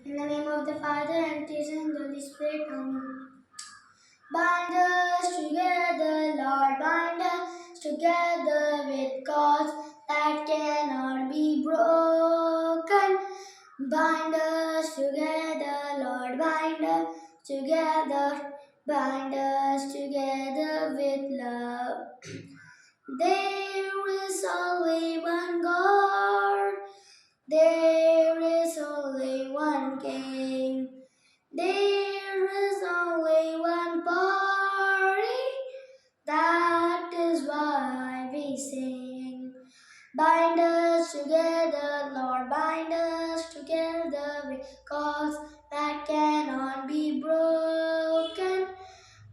In the name of the Father, and the Son, and the Holy Spirit. Amen. Bind us together, Lord, bind us together with cords that cannot be broken. Bind us together, Lord, bind us together, bind us together with love. There is only one God, there is only one King. There is only one party, that is why we sing. Bind us together, Lord, bind us together with cords that cannot be broken.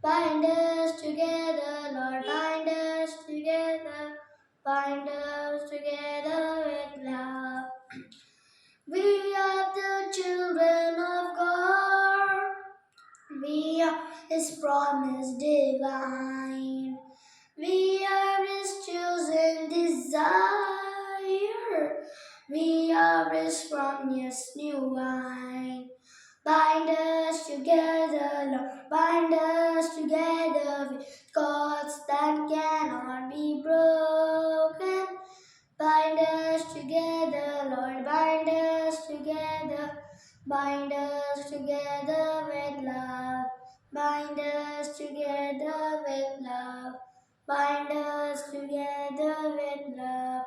Bind us together, Lord, bind us together, bind us together with love. We are the children of God. We are His promise divine. We are His chosen desire. We are His promise new wine. Bind us together, Lord. Bind us together with cords that cannot be broken. Bind us together, Lord, bind us together, bind us together with love, bind us together with love, bind us together with love.